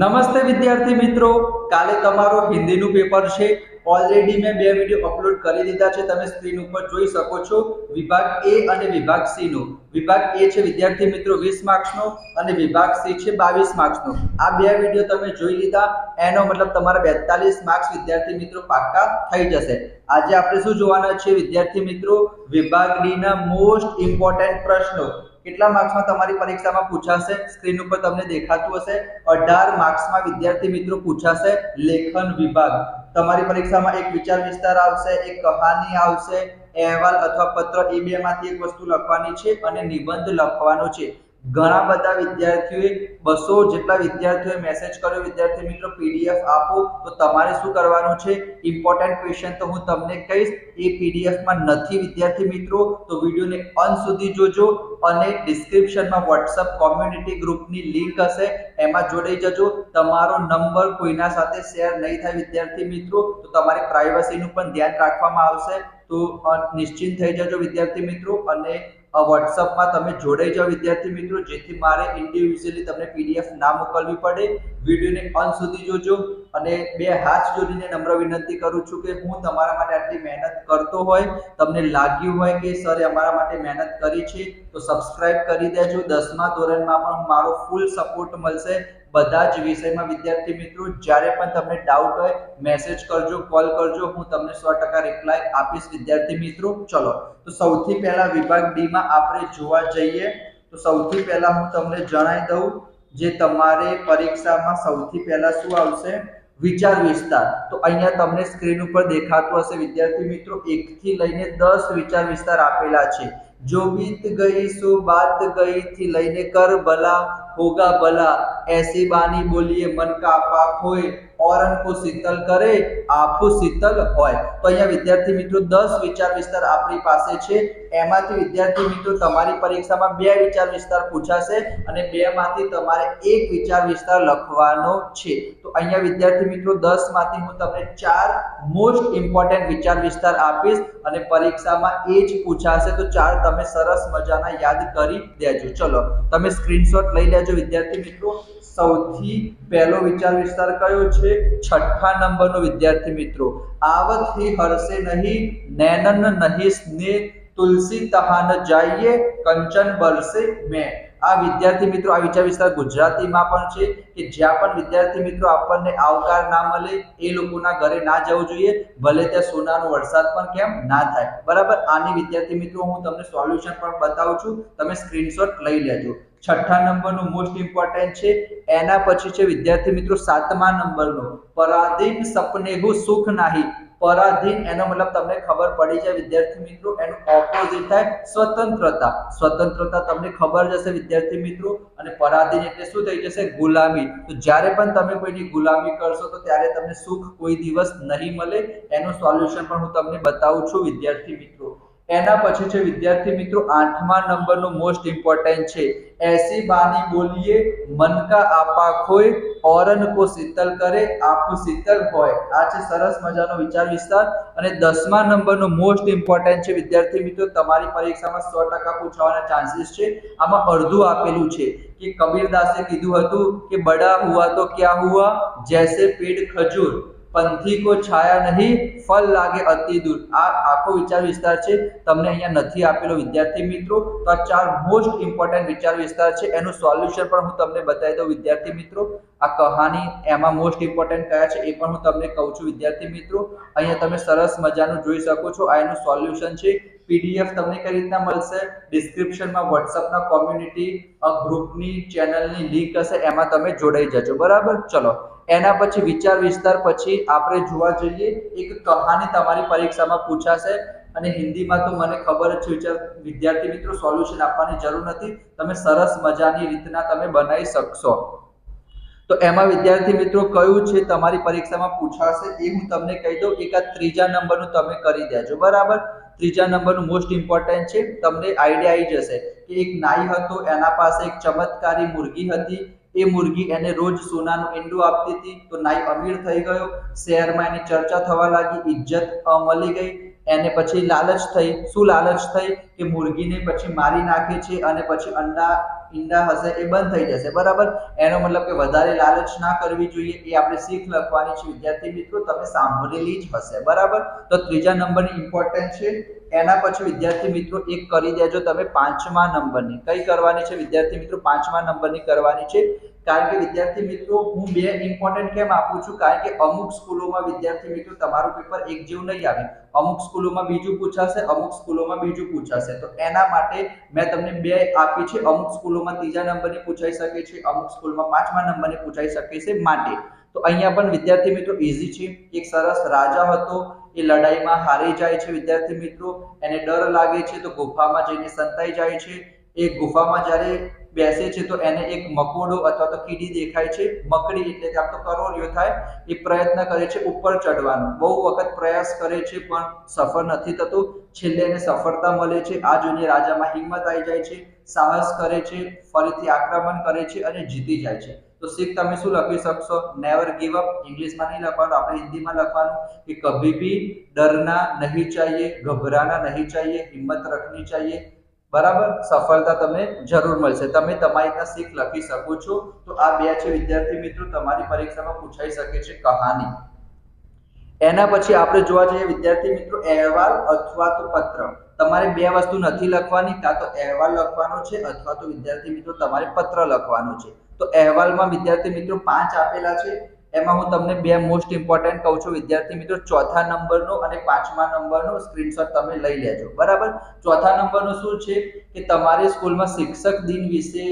નમસ્તે વિદ્યાર્થી મિત્રો, કાલે તમારો હિન્દીનું પેપર છે. ઓલરેડી મેં બે વિડીયો અપલોડ કરી દીધા છે. તમે સ્ક્રીન ઉપર જોઈ શકો છો. વિભાગ એ અને વિભાગ સી નો. વિભાગ એ છે વિદ્યાર્થી મિત્રો 20 માર્ક્સનો અને વિભાગ સી છે 22 માર્ક્સનો. આ બે વિડીયો તમે જોઈ લીધા એનો મતલબ તમારા 42 માર્ક્સ વિદ્યાર્થી મિત્રો પાક્કા થઈ જશે. આજે આપણે શું જોવાના છે વિદ્યાર્થી મિત્રો? વિભાગ ડી ના મોસ્ટ ઇમ્પોર્ટન્ટ પ્રશ્નો. કેટલા માર્ક્સમાં તમારી પરીક્ષામાં પૂછાશે? સ્ક્રીન ઉપર તમને દેખાતું હશે 18 માર્ક્સમાં વિદ્યાર્થી મિત્રો પૂછાશે લેખન વિભાગ. તમારી પરીક્ષામાં એક વિચાર વિસ્તાર આવશે, એક કહાની આવશે, અહેવાલ અથવા પત્ર, એ બે માંથી એક વસ્તુ લખવાની છે અને નિબંધ લખવાનો છે. ઘણા બધા વિદ્યાર્થીઓએ 200 જેટલા વિદ્યાર્થીઓએ મેસેજ કર્યો વિદ્યાર્થી મિત્રો પીડીએફ આપો. તો તમારે શું કરવાનું છે? ઇમ્પોર્ટન્ટ ક્વેશ્ચન તો હું તમને કહીશ, એ પીડીએફ માં નથી વિદ્યાર્થી મિત્રો, તો વિડિયોને અંત સુધી જોજો અને ડિસ્ક્રિપ્શનમાં WhatsApp કોમ્યુનિટી ગ્રુપની લિંક હશે, એમાં જોડાઈ જજો. તમારો નંબર કોઈના સાથે શેર નહીં થાય વિદ્યાર્થી મિત્રો, તો તમારી પ્રાઇવસીનું પણ ધ્યાન રાખવામાં આવશે. તો નિશ્ચિંત થઈ જજો વિદ્યાર્થી મિત્રો અને WhatsAppમાં તમે જોડાઈ જાઓ વિદ્યાર્થી મિત્રો, જેથી મારે ઇન્ડિવિડ્યુઅલી તમને પીડીએફ ના મોકલવી પડે. વિડીયોને અંત સુધી જોજો અને બે હાથ જોડીને નમ્ર વિનંતી કરું છું કે હું તમારા માટે આટલી મહેનત કરતો હોય, તમને લાગ્યું હોય કે સરે અમારા માટે મહેનત કરી છે, તો સબસ્ક્રાઇબ કરી દેજો. 10મા ધોરણમાં પણ મારો ફૂલ સપોર્ટ મળશે બધા જ વિષયમાં વિદ્યાર્થી મિત્રો. જ્યારે પણ તમને ડાઉટ હોય મેસેજ કરજો, કોલ કરજો, હું તમને 100% રિપ્લાય આપીશ વિદ્યાર્થી મિત્રો. ચલો, તો સૌથી પહેલા વિભાગ ડી માં આપણે જોવા જઈએ તો સૌથી પહેલા હું તમને જણાવી દઉં, જે તમારે પરીક્ષામાં સૌથી પહેલા શું આવશે? વિચાર વિસ્તાર. તો અહીંયા તમને સ્ક્રીન ઉપર દેખાતું હશે વિદ્યાર્થી મિત્રો, 1 થી લઈને 10 વિચાર વિસ્તાર આપેલા છે. जो बीत गई सो बात गई થી લઈને કર ભલા હોગા ભલા, ऐसी बानी बोलिए मन का पाक होए, औरन को शीतल करे आंखों शीतल હોય. તો અહીંયા વિદ્યાર્થી મિત્રો 10 વિચાર વિસ્તાર આપણી પાસે છે. એમાંથી વિદ્યાર્થી મિત્રો તમારી પરીક્ષામાં બે વિચાર વિસ્તાર પૂછાશે અને બે માંથી તમારે એક વિચાર વિસ્તાર લખવાનો છે. તો અહીંયા વિદ્યાર્થી મિત્રો 10 માંથી હું તમને 4 મોસ્ટ ઇમ્પોર્ટન્ટ વિચાર વિસ્તાર આપીશ અને પરીક્ષામાં એ જ પૂછાશે. તો 4 તમે સરસ મજાના યાદ કરી દેજો. ચલો, તમે સ્ક્રીનશોટ લઈ લેજો વિદ્યાર્થી મિત્રો. સૌથી પહેલો વિચાર વિસ્તાર કયો છે? 6થા નંબરનો વિદ્યાર્થી મિત્રો. આવત ही हर्षे नहीं, नैनन नहीं स्नेह, तुलसी तहान जाइए, कंचन बरसे में. આ વિદ્યાર્થી મિત્રો આ વિચાર વિસ્તાર ગુજરાતીમાં પણ છે કે જ્યાં પણ વિદ્યાર્થી મિત્રો આપણને આવકાર ના મળે એ લોકોના ઘરે ના જવું જોઈએ, ભલે ત્યાં સોનાનો વરસાદ પણ કેમ ના થાય. બરાબર, આની વિદ્યાર્થી મિત્રો હું તમને સોલ્યુશન પણ બતાવું છું, તમે સ્ક્રીનશોટ લઈ લેજો. 6થા નંબરનું મોસ્ટ ઇમ્પોર્ટન્ટ છે. એના પછી છે વિદ્યાર્થી મિત્રો 7મા નંબરનો પરાધીન સપને હું સુખ નાહી. પરાધીન એનો મતલબ તમને ખબર પડી જાય વિદ્યાર્થી મિત્રો, એનું ઓપોઝિટ થાય સ્વતંત્રતા. સ્વતંત્રતા તમને ખબર જશે વિદ્યાર્થી મિત્રો, અને પરાધીન એટલે શું થઈ જશે? ગુલામી. તો જ્યારે પણ તમે કોઈની ગુલામી કરશો તો ત્યારે તમને સુખ કોઈ દિવસ નહીં મળે. એનું સોલ્યુશન પણ હું તમને બતાવું છું વિદ્યાર્થી મિત્રો. એના પછી છે વિદ્યાર્થી મિત્રો 8મા નંબરનું મોસ્ટ ઇમ્પોર્ટન્ટ છે. ऐसी बानी बोलिए मन का आपा खोए, औरन को शीतल करे आंखों शीतल હોય. આ છે સરસ મજાનો વિચાર વિસ્તાર. અને 10મા નંબરનો મોસ્ટ ઇમ્પોર્ટન્ટ છે વિદ્યાર્થી મિત્રો, તમારી પરીક્ષામાં 100% પૂછવાના ચાન્સીસ છે. આમાં અડધું આપેલું છે કે કબીરદાસે કીધું હતું કે બડા હુआ तो क्या हुआ, जैसे पेड़ खजूर, पंथी को छाया नहीं, फल लागे अति दूर. આ આખો વિચાર વિસ્તાર છે, તમને અહીંયા નથી આપેલો વિદ્યાર્થી મિત્રો. તો આ 4 મોસ્ટ ઇમ્પોર્ટન્ટ વિચાર વિસ્તાર છે. એનું સોલ્યુશન પણ હું તમને બતાવી દઉં વિદ્યાર્થી મિત્રો. આ કહાની એમાં મોસ્ટ ઇમ્પોર્ટન્ટ કયા છે એ પણ હું તમને કહું છું વિદ્યાર્થી મિત્રો. અહીંયા તમે સરસ મજાનું જોઈ શકો છો. આ એનું સોલ્યુશન છે. પીડીએફ તમને કઈ રીતના મળશે? ડિસ્ક્રિપ્શનમાં WhatsAppના કોમ્યુનિટી ગ્રુપની ચેનલની લિંક હશે, એમાં તમે જોડાઈ જજો. બરાબર, ચલો. એના પછી વિચાર વિસ્તાર પછી આપણે જોવા જઈએ એક કહાની તમારી પરીક્ષામાં પૂછાશે અને હિન્દીમાં તો મને ખબર જ છે વિદ્યાર્થી મિત્રો, સોલ્યુશન આપવાની જરૂર નથી, તમે સરસ મજાની રીતના તમે બનાવી શકશો. તો એમાં વિદ્યાર્થી મિત્રો કયું છે તમારી પરીક્ષામાં પૂછાશે એ હું તમને કહી દઉં. એક આ 3જા નંબરનું તમે કરી દેજો. બરાબર, 3જા નંબરનું મોસ્ટ ઇમ્પોર્ટન્ટ છે. તમને આઈડિયા આવી જશે કે એક નાઈ હતો, એના પાસે એક ચમત્કારી મુર્ગી હતી. એ મુર્ગી એને રોજ સોનાનું ઈંડું આપતી હતી. તો નાઈ અમીર થઈ ગયો, શહેરમાં એની ચર્ચા થવા લાગી, ઇજ્જત મળી ગઈ. એને પછી લાલચ થઈ. શું લાલચ થઈ? કે મુર્ગીને પછી મારી નાખે છે અને પછી અંડા ઈંડા હશે એ બંધ થઈ જશે, બરાબર। એનો મતલબ કે વધારે લાલચ ના કરવી જોઈએ, એ આપણે શીખ લખવાની છે વિદ્યાર્થી મિત્રો, તમે સાંભળેલી જ હશે, બરાબર। તો ત્રીજા નંબરની ઇમ્પોર્ટન્ટ છે। એના પછી વિદ્યાર્થી મિત્રો એક કરી દેજો તમે પાંચમા નંબરની, કઈ કરવાની છે વિદ્યાર્થી મિત્રો? પાંચમા નંબરની કરવાની છે। કારણ કે વિદ્યાર્થી મિત્રો હું બે ઇમ્પોર્ટન્ટ કેમ આપું છું, કારણ કે અમુક સ્કૂલોમાં વિદ્યાર્થી મિત્રો તમારું પેપર એક જેવું નહીં આવે, અમુક સ્કૂલોમાં બીજું પૂછાશે, અમુક સ્કૂલોમાં બીજું પૂછાશે, તો એના માટે મેં તમને બે આપી છે। અમુક સ્કૂલોમાં ત્રીજા નંબરની પૂછાઈ શકે છે, અમુક સ્કૂલમાં પાંચમા નંબરની પૂછાઈ શકે છે, માટે તો અહીંયા પણ વિદ્યાર્થી મિત્રો ઈઝી છે। એક સરસ રાજા હતો, એ લડાઈમાં હારી જાય છે વિદ્યાર્થી મિત્રો, એને ડર લાગે છે તો ગુફામાં જઈને સંતાઈ જાય છે। એ ગુફામાં જ્યારે બેસે છે તો એને એક મકોડો અથવા તો કીડી દેખાય છે, મકડી એટલે કે આમ તો કરોળિયો થાય, એ પ્રયત્ન કરે છે ઉપર ચડવાનો, બહુ વખત પ્રયાસ કરે છે પણ સફળ નથી થતો, છેલ્લે એને સફળતા મળે છે। આ જોઈને રાજામાં હિંમત આવી જાય છે, સાહસ કરે છે, ફરીથી આક્રમણ કરે છે અને જીતી જાય છે। તો શીખ તમે શું લખી શકશો? નેવર ગીવ અપ, ઇંગ્લિશમાં નહીં લખવાનું, આપણે હિન્દીમાં લખવાનું કે કભી ભી ડરના નહીં चाहिए, घबराना नहीं चाहिए, हिम्मत रखनी चाहिए, બરાબર। સફળતા તમને જરૂર મળશે, તમે તમારી રીતના શીખ લખી શકો છો। તો આ બે છે વિદ્યાર્થી મિત્રો, તમારી પરીક્ષામાં પૂછાઈ શકે છે કહાની। એના પછી આપણે જોવા જઈએ વિદ્યાર્થી મિત્રો અહેવાલ અથવા તો પત્ર, તમારે બે વસ્તુ નથી લખવાની, કાં તો અહેવાલ લખવાનો છે અથવા તો વિદ્યાર્થી મિત્રો તમારે પત્ર લખવાનો છે। તો અહેવાલમાં વિદ્યાર્થી મિત્રો 5 આપેલા છે, એમાં હું તમને બે મોસ્ટ ઇમ્પોર્ટન્ટ કહું છું વિદ્યાર્થી મિત્રો, ચોથા નંબરનો અને પાંચમા નંબરનો સ્ક્રીનશોટ તમે લઈ લેજો, બરાબર। ચોથા નંબરનું શું છે કે તમારી સ્કૂલમાં શિક્ષક દિન વિશે,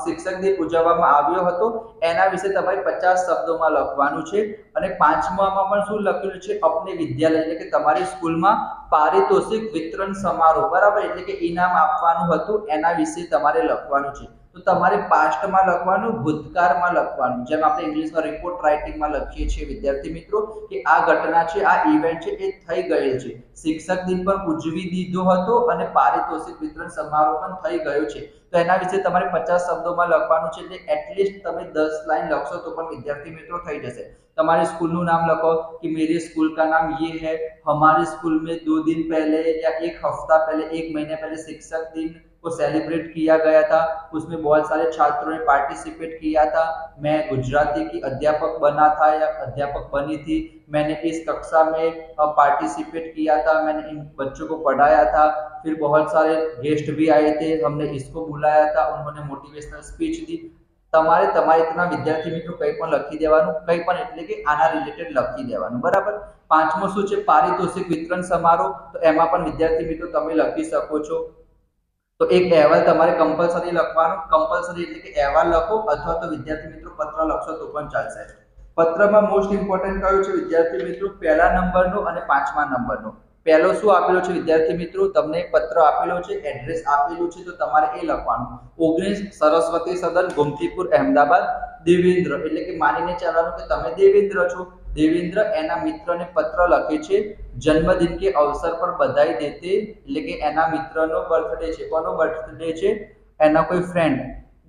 શિક્ષક દિન ઉજવવામાં આવ્યો હતો એના વિશે તમારે 50 શબ્દોમાં લખવાનું છે। અને પાંચમામાં પણ શું લખેલું છે? અપને વિદ્યાલય એટલે કે તમારી સ્કૂલમાં પારિતોષિક વિતરણ સમારોહ, બરાબર, એટલે કે ઇનામ આપવાનું હતું એના વિશે તમારે લખવાનું છે। તો તમારે પાસ્ટમાં લખવાનું, ભૂતકાળમાં લખવાનું, જેમ આપણે ઇંગ્લિશમાં રિપોર્ટ રાઇટિંગમાં લખીએ છીએ વિદ્યાર્થી મિત્રો કે આ ઘટના છે, આ ઇવેન્ટ છે, એ થઈ ગયેલ છે, શિક્ષક દિન પણ ઉજવી દીધો હતો અને પારિતોષિક વિતરણ સમારોહ પણ થઈ ગયો છે। તો એના વિશે તમારે 50 શબ્દોમાં લખવાનું છે, એટલે એટલીસ્ટ તમે 10 લાઈન લખશો તો પણ વિદ્યાર્થી મિત્રો થઈ જશે। તમારી स्कूल नाम लिखो कि मेरी स्कूल का नाम ये है, हमारी स्कूल में 2 दिन पहले या 1 हफ्ता पहले, 1 महीने पहले शिक्षक दिन को सेलिब्रेट किया गया था, उसमें बहुत सारे छात्रों ने पार्टिसिपेट किया था, मैं गुजराती की अध्यापक बना था या अध्यापक बनी थी, मैंने इस कक्षा में पार्टिसिपेट किया था, मैंने इन बच्चों को पढ़ाया था, फिर बहुत सारे गेस्ट भी आए थे, हमने इसको बुलाया था, उन्होंने मोटिवेशनल स्पीच दी। તમારે તમારી રીતના વિદ્યાર્થી મિત્રો કંઈ પણ લખી દેવાનું, કંઈ પણ એટલે કે આના રિલેટેડ લખી દેવાનું, બરાબર। પાંચમો શું છે? પારિતોષિક વિતરણ સમારોહ, તો એમાં પણ વિદ્યાર્થી મિત્રો તમે લખી શકો છો। તો એક અહેવાલ તમારે કમ્પલસરી લખવાનો, કમ્પલસરી એટલે કે અહેવાલ લખો અથવા તો વિદ્યાર્થી મિત્રો પત્ર લખશો તો પણ ચાલશે। પત્રમાં મોસ્ટ ઇમ્પોર્ટન્ટ કયું છે વિદ્યાર્થી મિત્રો? પહેલા નંબરનો અને પાંચમા નંબરનો। પહેલો શું આપેલો છે વિદ્યાર્થી મિત્રો? તમને પત્ર આપેલો છે, એડ્રેસ આપેલું છે, તો તમારે એ લખવાનું 19 સરસ્વતી સદન, ગોમતીપુર, અહેમદાબાદ, દેવેન્દ્ર એટલે કે માનીને ચાલવાનું કે તમે દેવેન્દ્ર છો। દેવેન્દ્ર એના મિત્રને પત્ર લખે છે, જન્મદિન કે અવસર પર બધાઈ દેતે એટલે કે એના મિત્રનો બર્થડે છે, કોનો બર્થડે છે? એના કોઈ ફ્રેન્ડ,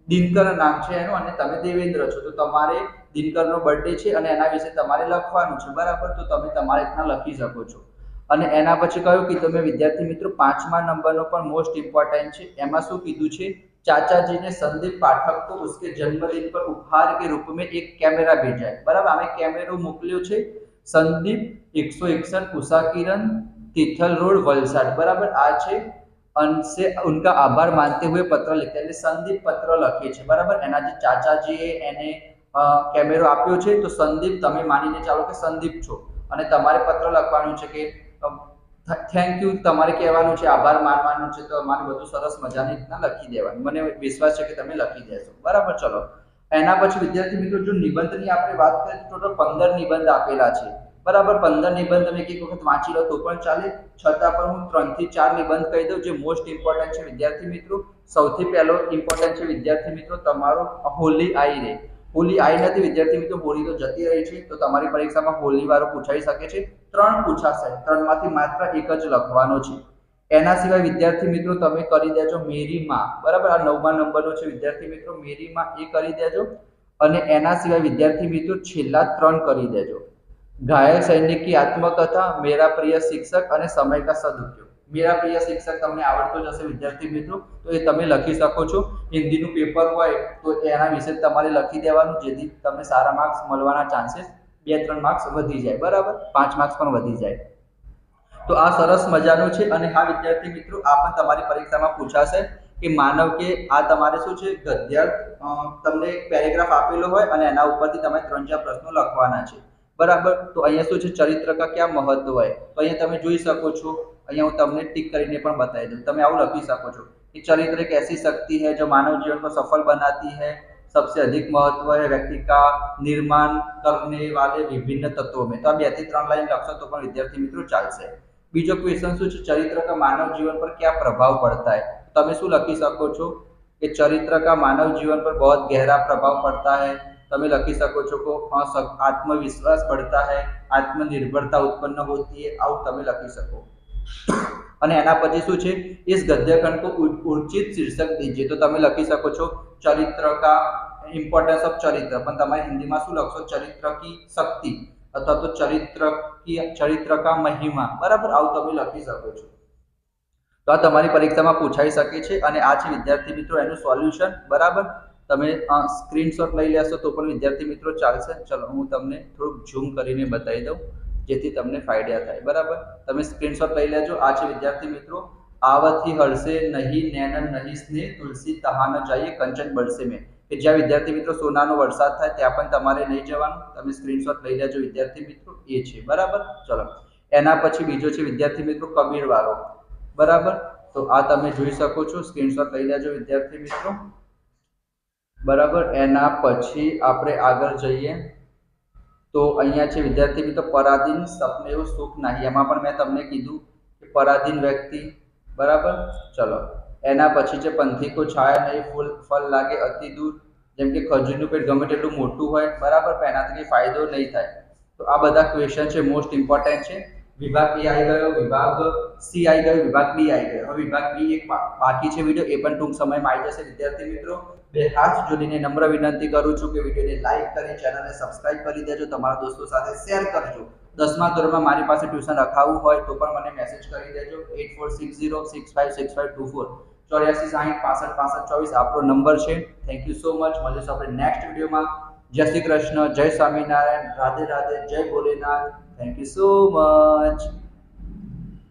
દિનકર નામ છે એનું અને તમે દેવેન્દ્ર છો, તો તમારે દિનકરનો બર્થડે છે અને એના વિશે તમારે લખવાનું છે, બરાબર। તો તમે તમારી રીતના લખી શકો છો। અને એના પછી કહ્યું કે તમે વિદ્યાર્થી મિત્રો પાંચમા નંબરનો પણ મોસ્ટ ઇમ્પોર્ટન્ટ છે, એમાં શું કીધું છે? चाचा जी ने संदीप पाठक को उसके जन्मदिन पर उपहार के रूप में एक कैमरा भेजा है, बराबर। हमें कैमरो मोकल्यो छे, संदीप 161 उषा किरण, तिथल रोड, वलसाड, बराबर। आ छे उनसे उनका आभार मानते हुए पत्र लिखा है, संदीप पत्र लखे छे, बराबर। एना जे चाचाजीए एने कैमरो आप्यो छे, तो संदीप तमे मानीने चालो के संदीप छो અને તમારે પત્ર લખવાનું છે કે થેન્ક યુ તમારે કહેવાનું છે, આભાર માનવાનો છે, તો અમારે બધું સરસ મજાની રીતના લખી દેવાનું, મને વિશ્વાસ છે કે તમે લખી દેશો, બરાબર। ચલો એના પછી વિદ્યાર્થી મિત્રો જો નિબંધની આપણે વાત કરીએ તો ટોટલ 15 નિબંધ આપેલા છે, બરાબર। 15 નિબંધ તમે એક વખત વાંચી લો તો પણ ચાલે, છતાં પણ હું 3 થી 4 નિબંધ કહી દઉં જે મોસ્ટ ઇમ્પોર્ટન્ટ છે વિદ્યાર્થી મિત્રો। સૌથી પહેલો ઇમ્પોર્ટન્ટ છે વિદ્યાર્થી મિત્રો તમારો હોલી આઈ રે। હોલી आई નથી વિદ્યાર્થી મિત્રો, હોલી તો જતી રહી છે, તો તમારી પરીક્ષામાં હોલી વાળો પૂછાઈ શકે છે। 3 પૂછાશે, 3 માંથી માત્ર એક જ લખવાનો છે। એના સિવાય વિદ્યાર્થી મિત્રો તમે કરી દેજો મેરી માં, બરાબર। આ 9મા નંબરનો છે વિદ્યાર્થી મિત્રો, મેરી માં એ કરી દેજો। અને એના સિવાય વિદ્યાર્થી મિત્રો છેલ્લા 3 કરી દેજો, ઘાયલ સૈનિક की आत्मकथा, मेरा प्रिय शिक्षक અને समय का सदुपयोग। मेरा प्रिय शिक्षक તમને આવડતો જ હશે વિદ્યાર્થી મિત્રો, તો એ તમે લખી શકો છો। હિન્દીનું પેપર હોય તો એના વિશે તમારે લખી દેવાનું, જેથી તમને સારા માર્ક્સ મળવાના ચાન્સીસ 2-3 માર્ક્સ વધી જાય, બરાબર, 5 માર્ક્સ પણ વધી જાય। તો આ સરસ મજાનું છે। અને હા વિદ્યાર્થી મિત્રો, આ પણ તમારી પરીક્ષામાં પૂછાશે કે માનવ કે આ તમારે શું છે, ગદ્ય તમને એક પેરેગ્રાફ આપેલો હોય અને એના ઉપરથી તમે 3-4 પ્રશ્નો લખવાના છે, બરાબર। તો અહીંયા શું છે, ચરિત્ર કા ક્યાં મહત્વ है, તો અહીંયા તમે જોઈ શકો છો, અહીંયા હું તમને ટિક કરીને પણ બતાવી દઉં, તમે આવું લખી શકો છો कि चरित्र एक ऐसी शक्ति है जो मानव जीवन को सफल बनाती है, सबसे अधिक महत्व है व्यक्ति का निर्माण करने वाले विभिन्न तत्वों में। तो आप 2 થી 3 लाइन लखशो तो पण विद्यार्थी मित्रों चालशे। बीजो क्वेश्चन શું છે, चरित्र का मानव जीवन पर क्या प्रभाव पड़ता है, તમે શું લખી શકો છો कि चरित्र का मानव जीवन पर बहुत गहरा प्रभाव पड़ता है। તમે લખી શકો છો કે आत्मविश्वास बढ़ता है, आत्मनिर्भरता उत्पन्न होती है, આવું તમે લખી શકો। અને એના પછી શું છે, इस गद्यखंड को उचित शीर्षक दीजिए, તો તમે લખી શકો છો चरित्र का इम्पोर्टेंस ऑफ चरित्र, પણ તમારે હિન્દીમાં શું લખશો, चरित्र की शक्ति અથવા તો चरित्र का महिमा, બરાબર, આવું તમે લખી શકો છો। તો આ તમારી પરીક્ષામાં પૂછાઈ શકે છે। અને આ છે વિદ્યાર્થી મિત્રો એનું સોલ્યુશન, બરાબર। તમે સ્ક્રીનશોટ લઈ લેશો તો પણ વિદ્યાર્થી મિત્રો ચાલશે। ચલો હું તમને થોડુંક ઝૂમ કરીને બતાવી દઉં, જેથી તમને ફાયદા થાય, બરાબર। તમે સ્ક્રીનશોટ લઈ લેજો। આ છે વિદ્યાર્થી મિત્રો, આવથી હળશે નહીં નૈનન નહીં સ્નેહ, તુલસી તહા ન જાય કંચન બરસે મેં, કે જ્યાં વિદ્યાર્થી મિત્રો સોનાનો વરસાદ થાય ત્યાં પણ તમારે નહીં જવાનું। તમે સ્ક્રીનશોટ લઈ લેજો વિદ્યાર્થી મિત્રો, એ છે, બરાબર। ચલો એના પછી બીજો છે વિદ્યાર્થી મિત્રો કબીર વાળો, બરાબર। તો આ તમે જોઈ શકો છો, સ્ક્રીનશોટ લઈ લેજો વિદ્યાર્થી મિત્રો, બરાબર। એના પછી આપણે આગળ જઈએ તો અહીંયા છે વિદ્યાર્થી મિત્રો પરાધીન સપને એવું સુખ નહીં, એમાં પણ મેં તમને કીધું કે પરાધીન વ્યક્તિ, બરાબર। ચલો એના પછી છે પંથી કો છાયા નહીં ફલ લાગે અતિ દૂર, જેમ કે ખજૂરનું પેટ ગમે તેટલું મોટું હોય, બરાબર, પણ એનાથી કંઈ ફાયદો નહીં થાય। તો આ બધા ક્વેશ્ચન છે, મોસ્ટ ઇમ્પોર્ટન્ટ છે। વિભાગ એ આવી ગયો, વિભાગ સી આવી ગયો, વિભાગ ડી આવી ગયો। હવે વિભાગ બી એક બાકી છે વિડીયો, એ પણ ટૂંક સમયમાં આવી જશે વિદ્યાર્થી મિત્રો। બે હાથ જોડીને નમ્ર વિનંતી કરું છું કે વિડીયોને લાઈક કરી, ચેનલને સબસ્ક્રાઇબ કરી દેજો, તમારા દોસ્તો સાથે શેર કરજો। 10મા ધોરણમાં મારી પાસે ટ્યુશન રખાવવું હોય તો પણ મને મેસેજ કરી દેજો, 8460656524 8460656524 આપણો નંબર છે। થેન્ક યુ સો મચ, મળીશું આપણે નેક્સ્ટ વિડીયોમાં। જય શ્રી કૃષ્ણ, જય સ્વામિનારાયણ, રાધે રાધે, જય Bholenath, thank you so much.